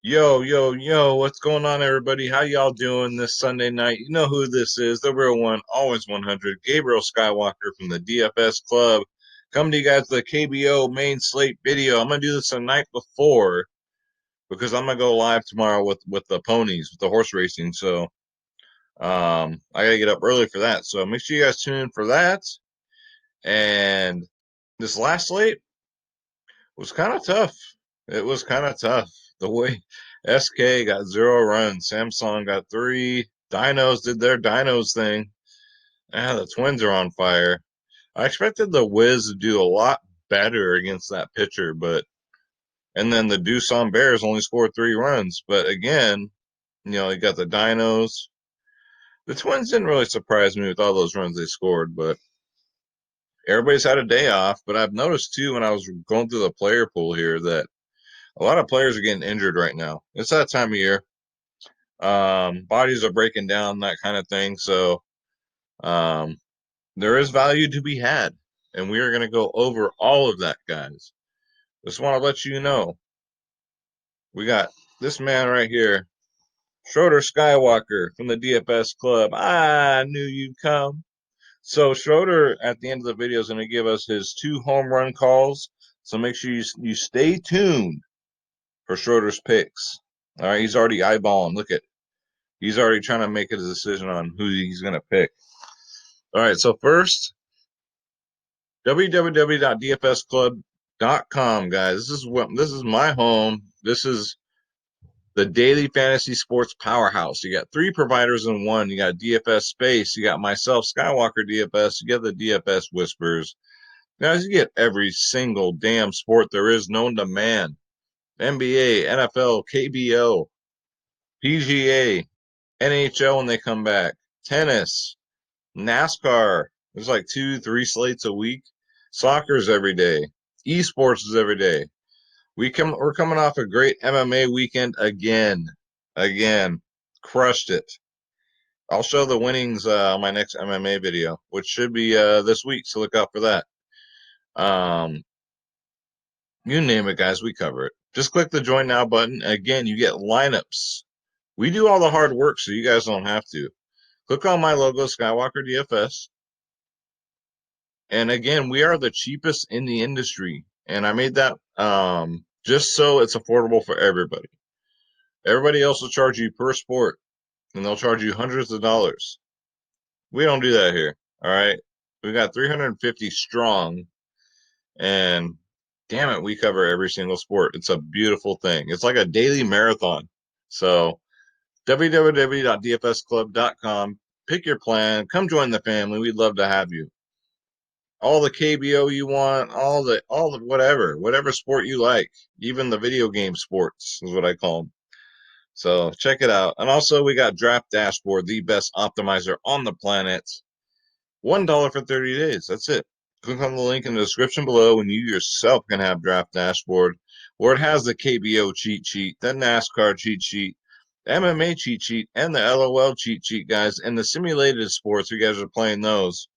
Yo, yo, yo, what's going on, everybody? How y'all doing this Sunday night? You know who this is, the real one, always 100, Gabriel Skywalker from the DFS Club. Coming to you guys with the KBO main slate video. I'm going to do this the night before because I'm going to go live tomorrow with the ponies, with the horse racing. So I got to get up early for that. So make sure you guys tune in for that. And this last slate was kind of tough. It was kind of tough. The way SK got 0 runs, Samsung got three, Dinos did their Dinos thing. The Twins are on fire. I expected the Wiz to do a lot better against that pitcher, and then the Doosan Bears only scored 3 runs. But again, you got the Dinos. The Twins didn't really surprise me with all those runs they scored, but everybody's had a day off. But I've noticed too when I was going through the player pool here that a lot of players are getting injured right now. It's that time of year. Bodies are breaking down, that kind of thing. So um, there is value to be had, and we are going to go over all of that, guys. Just want to let you know we got this man right here, Schroeder Skywalker from the DFS Club. I knew you'd come. So Schroeder at the end of the video is going to give us his 2 home run calls. So make sure you stay tuned for Schroeder's picks. All right, he's already eyeballing. Look at He's already trying to make a decision on who he's going to pick. All right, so first, www.dfsclub.com, guys. This is my home. This is the daily fantasy sports powerhouse. You got 3 providers in one. You got DFS Space. You got myself, Skywalker DFS. You get the DFS Whispers. Guys, you get every single damn sport there is known to man. NBA, NFL, KBO, PGA, NHL when they come back, tennis, NASCAR. There's like 2, 3 slates a week. Soccer's every day. Esports is every day. We're coming off a great MMA weekend again. Again. Crushed it. I'll show the winnings on my next MMA video, which should be this week, so look out for that. Um, you name it, guys, we cover it. Just click the join now button. Again, you get lineups. We do all the hard work, so you guys don't have to. Click on my logo, Skywalker DFS. And again, we are the cheapest in the industry. And I made that just so it's affordable for everybody. Everybody else will charge you per sport, and they'll charge you hundreds of dollars. We don't do that here. All right. We got 350 strong, and damn it, we cover every single sport. It's a beautiful thing. It's like a daily marathon. So, www.dfsclub.com. Pick your plan. Come join the family. We'd love to have you. All the KBO you want, all the whatever sport you like, even the video game sports is what I call them. So check it out. And also we got Draft Dashboard, the best optimizer on the planet. $1 for 30 days. That's it. Click on the link in the description below and you yourself can have Draft Dashboard, where it has the KBO cheat sheet, the NASCAR cheat sheet, MMA cheat sheet, and the LOL cheat sheet, guys, and the simulated sports. You guys are playing those.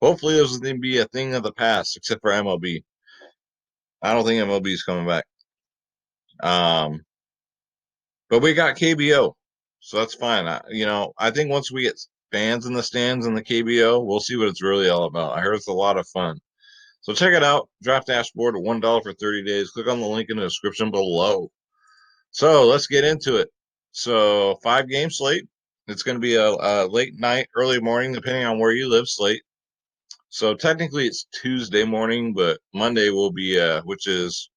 Hopefully, those will be a thing of the past, except for MLB. I don't think MLB is coming back. Um, but we got KBO, so that's fine. I think once we get fans in the stands in the KBO, we'll see what it's really all about. I heard it's a lot of fun. So check it out. Draft Dashboard at $1 for 30 days. Click on the link in the description below. So let's get into it. So 5 game slate. It's going to be a late night, early morning, depending on where you live slate. So technically it's Tuesday morning, but Monday will be which is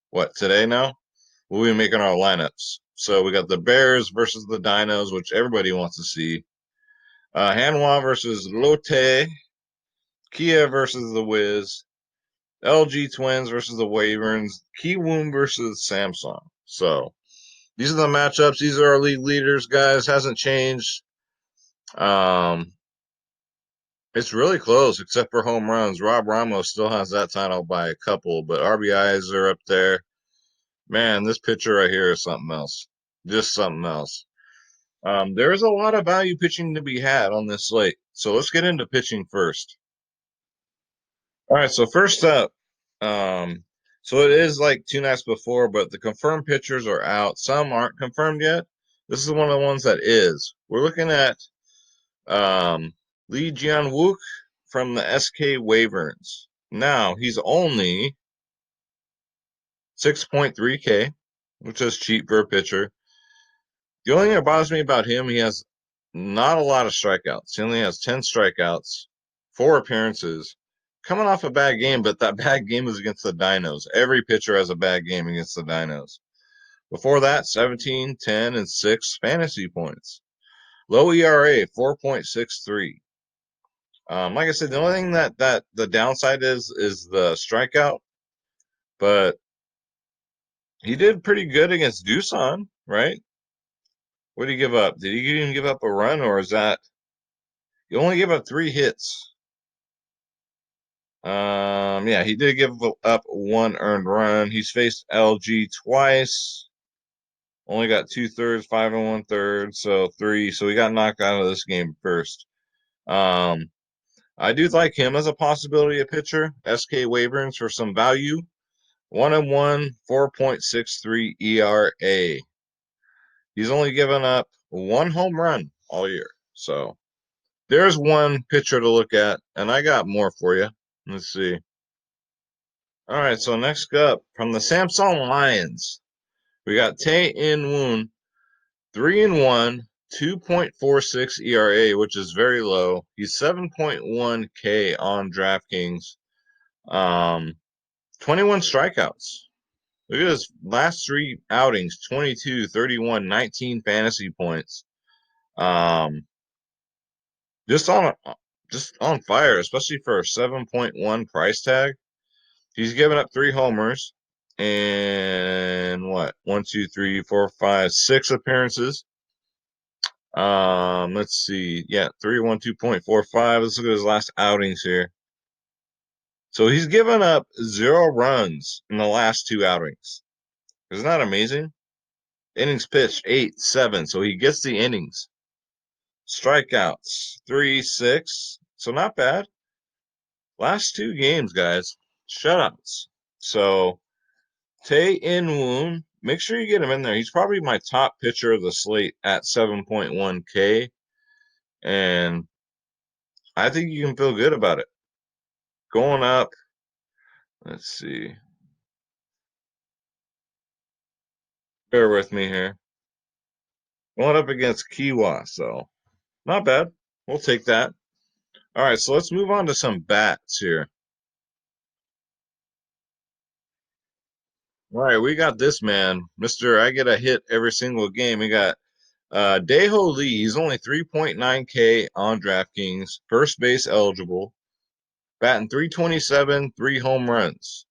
what, today now? We'll be making our lineups. So we got the Bears versus the Dinos, which everybody wants to see. Hanwha versus Lotte. Kia versus the Wiz. LG Twins versus the Wyverns. Kiwoom versus Samsung. So these are the matchups. These are our league leaders, guys. Hasn't changed. Um, It's really close, except for home runs. Rob Ramos still has that title by a couple, but RBIs are up there. Man, this pitcher right here is something else. Just something else. There is a lot of value pitching to be had on this slate. So let's get into pitching first. All right, so first up, um, So it is like 2 nights before, but the confirmed pitchers are out. Some aren't confirmed yet. This is one of the ones that is. We're looking at Lee Jian-wook from the SK Wyverns. Now, he's only 6.3K, which is cheap for a pitcher. The only thing that bothers me about him, he has not a lot of strikeouts. He only has 10 strikeouts, 4 appearances. Coming off a bad game, but that bad game was against the Dinos. Every pitcher has a bad game against the Dinos. Before that, 17, 10, and 6 fantasy points. Low ERA, 4.63. Like I said, the only thing that the downside is the strikeout, but he did pretty good against Doosan, right? What did he give up? Did he even give up a run, or is that he only gave up 3 hits? Yeah, he did give up 1 earned run. He's faced LG twice. Only got 2/3, 5 1/3, so 3. So he got knocked out of this game first. I do like him as a possibility of pitcher. SK Wyverns for some value. 1-1, 4.63 ERA. He's only given up 1 home run all year. So there's one pitcher to look at, and I got more for you. Let's see. All right, so next up from the Samsung Lions, we got Tae-In Woon, 3-1, 2.46 ERA, which is very low. He's 7.1K on DraftKings. 21 strikeouts. Look at his last 3 outings, 22, 31, 19 fantasy points. Um, just on fire, especially for a 7.1 price tag. He's given up 3 homers and what? 1, 2, 3, 4, 5, 6 appearances. Let's see. Yeah, 312.45. Let's look at his last outings here. So he's given up 0 runs in the last 2 outings. Isn't that amazing? Innings pitched 8, 7. So he gets the innings. Strikeouts 3, 6. So not bad. Last 2 games, guys, shutouts. So Tae-In Woon, make sure you get him in there. He's probably my top pitcher of the slate at 7.1K. And I think you can feel good about it. Going up, let's see. Bear with me here. Going up against Kiwa, so not bad. We'll take that. All right, so let's move on to some bats here. All right, we got this man, Mr. I get a hit every single game. We got Daeho Lee. He's only 3.9K on DraftKings, first base eligible, batting 327, 3 home runs.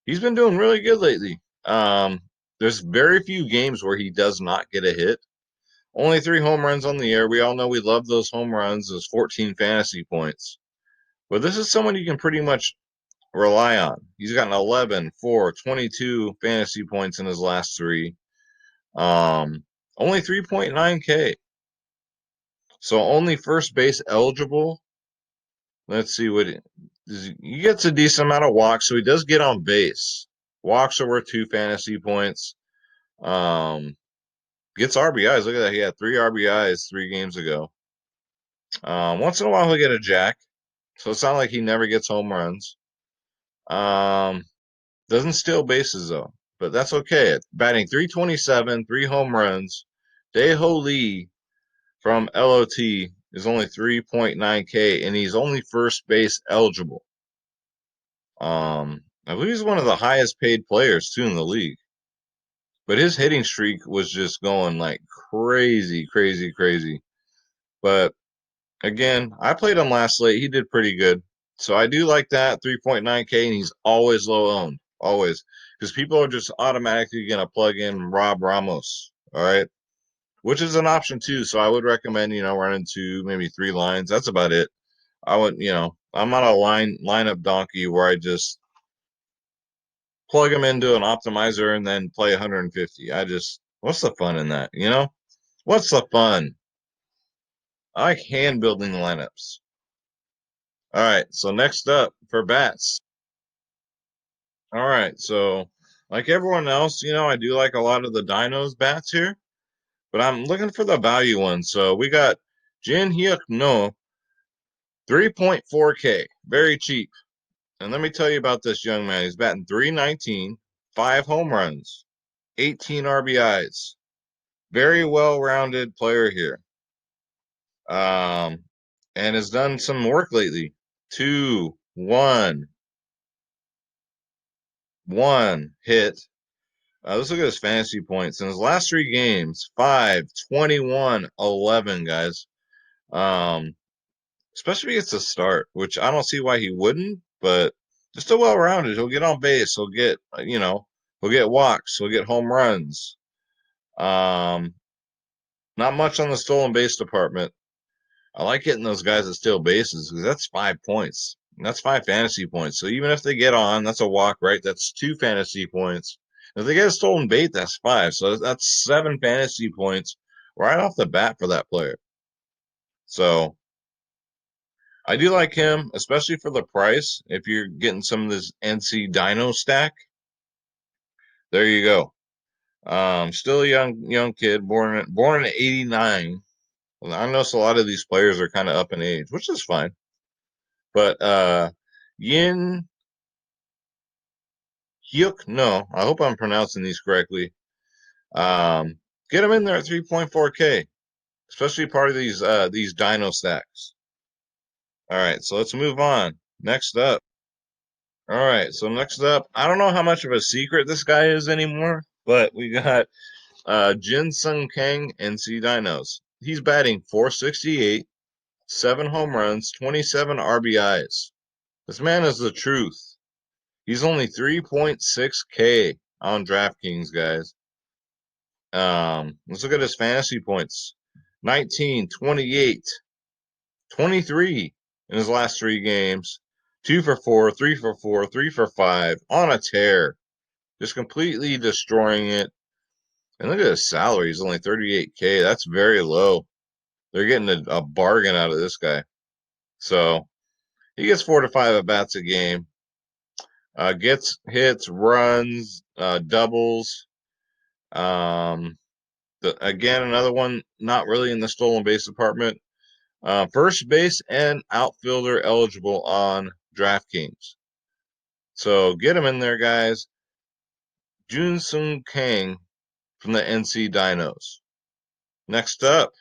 He's been doing really good lately. There's very few games where he does not get a hit. Only 3 home runs on the year. We all know we love those home runs, those 14 fantasy points. But this is someone you can pretty much rely on. He's gotten 11, 4, 22 fantasy points in his last 3. Only 3.9K. So only first base eligible. Let's see what he gets a decent amount of walks, so he does get on base. Walks are worth 2 fantasy points. Gets RBIs. Look at that. He had 3 RBIs 3 games ago. Once in a while he'll get a jack. So it's not like he never gets home runs. Doesn't steal bases though, but that's okay. Batting 327, 3 home runs. Daeho Lee from LOT is only 3.9K, and he's only first base eligible. I believe he's one of the highest paid players too in the league. But his hitting streak was just going like crazy, crazy, crazy. But again, I played him last slate. He did pretty good. So I do like that 3.9K, and he's always low owned. Always. Because people are just automatically going to plug in Rob Ramos. All right. Which is an option too. So I would recommend, running 2, maybe 3 lines. That's about it. I would, I'm not a lineup donkey where I just plug them into an optimizer and then play 150. What's the fun in that? What's the fun? I like hand building lineups. All right, so next up for bats, All right, so like everyone else, I do like a lot of the Dinos bats here, but I'm looking for the value one. So we got Jin Hyuk No, 3.4K, very cheap. And let me tell you about this young man. He's batting 319, 5 home runs, 18 RBIs. Very well-rounded player here. And has done some work lately. 2, 1, 1 hit. Let's look at his fantasy points. In his last 3 games, 5, 21, 11, guys. Um, Especially if he gets a start, which I don't see why he wouldn't, but just a well-rounded. He'll get on base. He'll get walks. He'll get home runs. Um, Not much on the stolen base department. I like hitting those guys that steal bases because that's 5 points. And that's 5 fantasy points. So even if they get on, that's a walk, right? That's 2 fantasy points. If they get a stolen bait, that's 5. So that's 7 fantasy points right off the bat for that player. So I do like him, especially for the price. If you're getting some of this NC Dino stack, there you go. Still a young kid, born in '89. I notice a lot of these players are kind of up in age, which is fine. But Yin Hyuk, no, I hope I'm pronouncing these correctly. Get him in there at 3.4K, especially part of these Dino stacks. All right, so let's move on. Next up. All right, so next up, I don't know how much of a secret this guy is anymore, but we got Jin Sung Kang NC Dinos. He's batting 468, 7 home runs, 27 RBIs. This man is the truth. He's only 3.6K on DraftKings, guys. Let's look at his fantasy points. 19, 28, 23 in his last 3 games. 2 for 4, 3 for 4, 3 for 5 on a tear. Just completely destroying it. And look at his salary. He's only 38K. That's very low. They're getting a bargain out of this guy. So he gets 4 to 5 at bats a game. Gets hits, runs, doubles. Um, Again, another one not really in the stolen base department. First base and outfielder eligible on DraftKings. So get him in there, guys. Jun Sung Kang from the NC Dinos. Next up.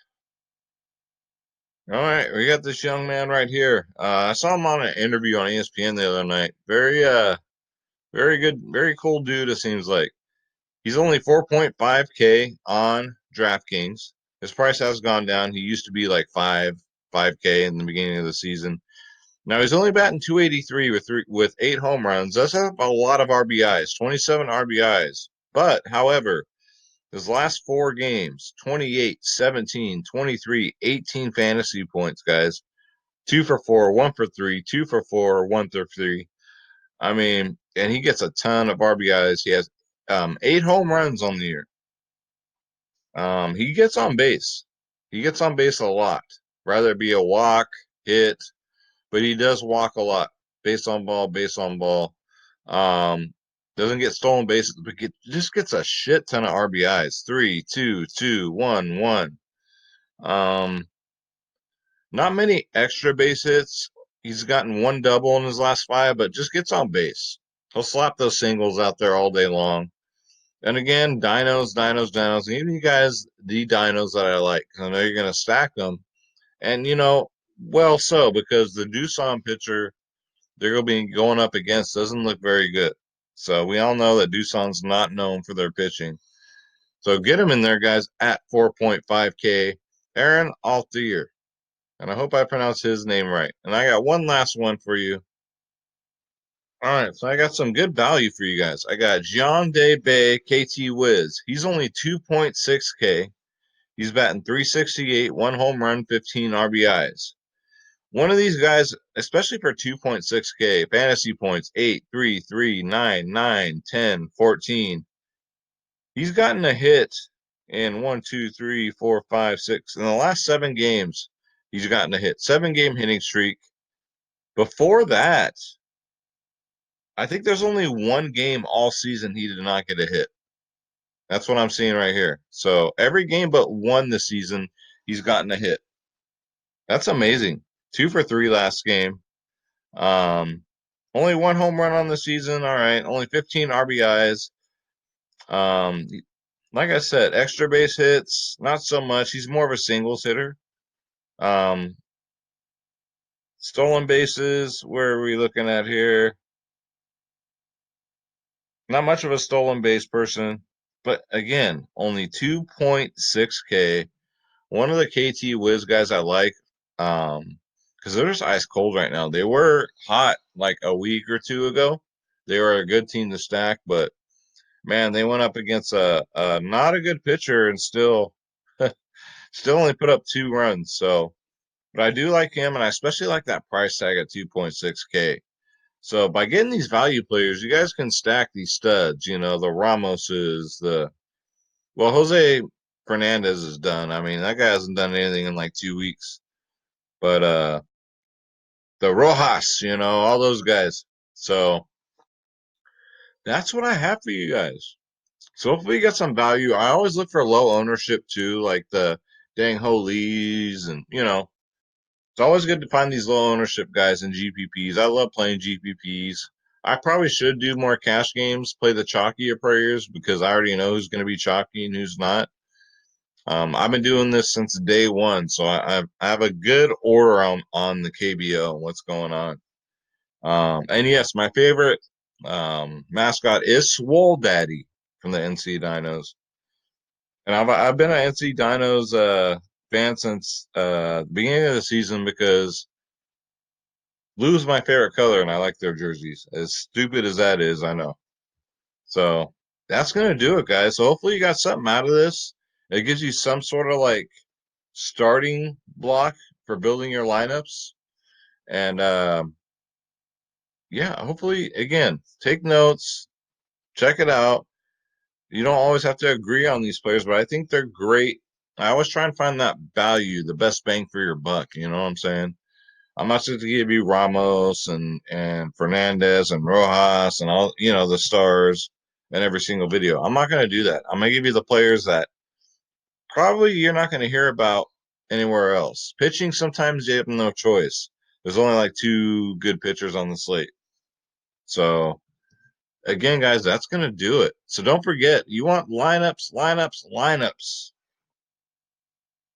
All right, we got this young man right here. I saw him on an interview on ESPN the other night. Very good, very cool dude, it seems like. He's only 4.5K on DraftKings. His price has gone down. He used to be like 5K in the beginning of the season. Now he's only batting 283 with 8 home runs. Does have a lot of RBIs, 27 RBIs. But however, his last 4 games, 28, 17, 23, 18 fantasy points, guys. 2 for 4, 1 for 3, 2 for 4, 1 for 3. I mean, and he gets a ton of RBIs. He has 8 home runs on the year. He gets on base. He gets on base a lot. Rather it be a walk, hit, but he does walk a lot. Base on ball, base on ball. Doesn't get stolen bases, but just gets a shit ton of RBIs. 3, 2, 2, 1, 1. Not many extra base hits. He's gotten 1 double in his last 5, but just gets on base. He'll slap those singles out there all day long. And again, dinos. And even you guys, the dinos that I like, I know you're going to stack them. And, well, so because the Doosan pitcher they're going to be going up against doesn't look very good. So we all know that Doosan's not known for their pitching. So get him in there, guys, at 4.5K. Aaron Altier. And I hope I pronounced his name right. And I got one last one for you. All right, so I got some good value for you guys. I got Jean De Bay KT Wiz. He's only 2.6K. He's batting 368, 1 home run, 15 RBIs. One of these guys, especially for 2.6K, fantasy points 8, 3, 3, 9, 9, 10, 14. He's gotten a hit in 1, 2, 3, 4, 5, 6. In the last 7 games, he's gotten a hit. 7-game hitting streak. Before that, I think there's only one game all season he did not get a hit. That's what I'm seeing right here. So every game but one this season, he's gotten a hit. That's amazing. 2 for 3 last game. Um, Only one home run on the season. All right. Only 15 RBIs. Um, like I said, extra base hits, not so much. He's more of a singles hitter. Um, Stolen bases, where are we looking at here? Not much of a stolen base person, but again, only 2.6K. One of the KT Wiz guys I like, because they're just ice cold right now. They were hot like a week or two ago. They were a good team to stack, but man, they went up against a not a good pitcher and still only put up 2 runs. So, but I do like him, and I especially like that price tag at 2.6K. So by getting these value players, you guys can stack these studs. You know, the Ramoses, Jose Fernandez is done. I mean, that guy hasn't done anything in like 2 weeks. But the Rojas, you know, all those guys. So that's what I have for you guys. So hopefully you get some value. I always look for low ownership too, like the Dang Ho Lees, and you know, it's always good to find these low ownership guys in GPPs. I love playing GPPs. I probably should do more cash games, play the chalkier players because I already know who's going to be chalky and who's not. I've been doing this since day one, so I have a good order on the KBO and what's going on. And yes, my favorite mascot is Swole Daddy from the NC Dinos, and I've been an NC Dinos fan since the beginning of the season because blue is my favorite color, and I like their jerseys. As stupid as that is, I know. So that's gonna do it, guys. So hopefully you got something out of this. It gives you some sort of like starting block for building your lineups. And yeah, hopefully, again, take notes, check it out. You don't always have to agree on these players, but I think they're great. I always try and find that value, the best bang for your buck. You know what I'm saying? I'm not just to give you Ramos and Fernandez and Rojas and all, you know, the stars in every single video. I'm not going to do that. I'm going to give you the players that probably you're not going to hear about anywhere else. Pitching, sometimes you have no choice. There's only like 2 good pitchers on the slate. So, again, guys, that's going to do it. So, don't forget, you want lineups, lineups, lineups.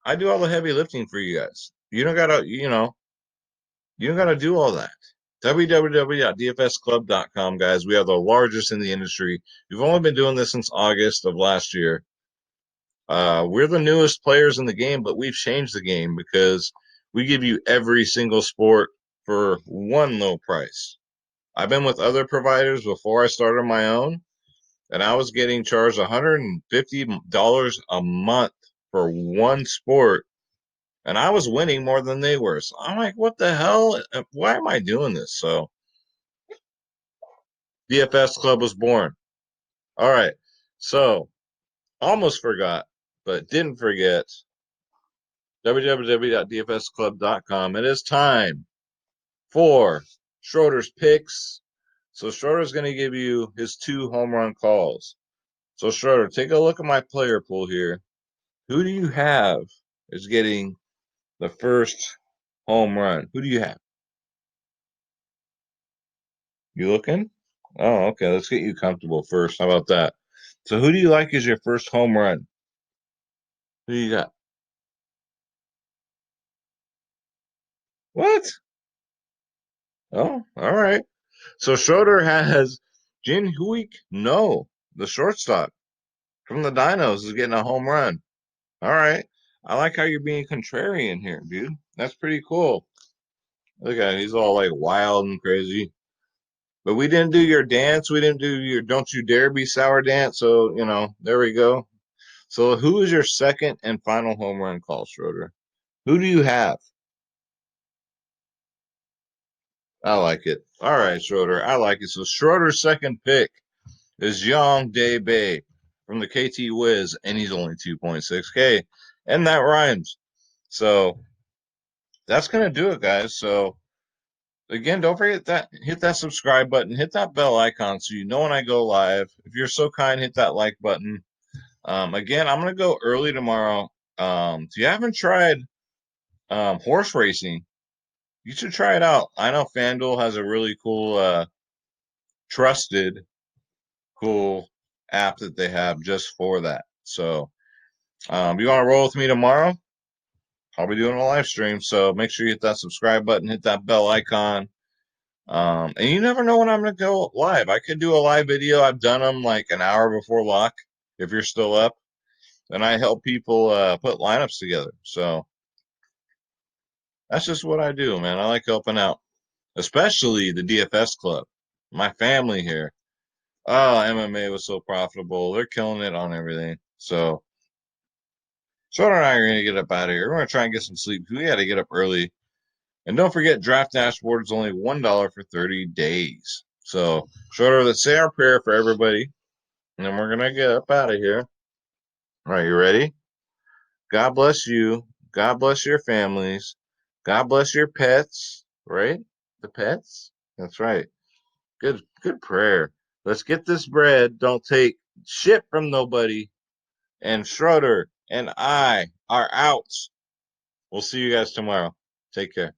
I do all the heavy lifting for you guys. You don't got to, you don't got to do all that. www.dfsclub.com, guys. We are the largest in the industry. We've only been doing this since August of last year. We're the newest players in the game, but we've changed the game because we give you every single sport for one low price. I've been with other providers before I started my own, and I was getting charged $150 a month for one sport, and I was winning more than they were. So I'm like, what the hell? Why am I doing this? So DFS Club was born. All right. So almost forgot, but didn't forget www.dfsclub.com. It is time for Schroeder's picks. So Schroeder's going to give you his 2 home run calls. So Schroeder, take a look at my player pool here. Who do you have is getting the first home run? Who do you have? You looking? Oh, okay. Let's get you comfortable first. How about that? So who do you like as your first home run? Who you got? What? Oh, all right. So Schroeder has Jin Huik. No, the shortstop from the Dinos is getting a home run. All right. I like how you're being contrarian here, dude. That's pretty cool. Look at him. He's all like wild and crazy. But we didn't do your dance. We didn't do your Don't You Dare Be Sour dance. So, there we go. So, who is your second and final home run call, Schroeder? Who do you have? I like it. All right, Schroeder. I like it. So, Schroeder's second pick is Young Day Bay from the KT Wiz, and he's only 2.6K. And that rhymes. So, that's going to do it, guys. So, again, don't forget that hit that subscribe button, hit that bell icon so you know when I go live. If you're so kind, hit that like button. Again, I'm gonna go early tomorrow. If you haven't tried horse racing, you should try it out. I know FanDuel has a really cool, trusted, cool app that they have just for that. So, you want to roll with me tomorrow? I'll be doing a live stream, so make sure you hit that subscribe button, hit that bell icon. And you never know when I'm going to go live. I could do a live video. I've done them like an hour before lock if you're still up. And I help people put lineups together. So that's just what I do, man. I like helping out, especially the DFS club. My family here. Oh, MMA was so profitable. They're killing it on everything. So Schroeder and I are going to get up out of here. We're going to try and get some sleep. We got to get up early. And don't forget, Draft Dashboard is only $1 for 30 days. So, Schroeder, let's say our prayer for everybody. And then we're going to get up out of here. All right, you ready? God bless you. God bless your families. God bless your pets, right? The pets? That's right. Good prayer. Let's get this bread. Don't take shit from nobody. And Schroeder and I are out. We'll see you guys tomorrow. Take care.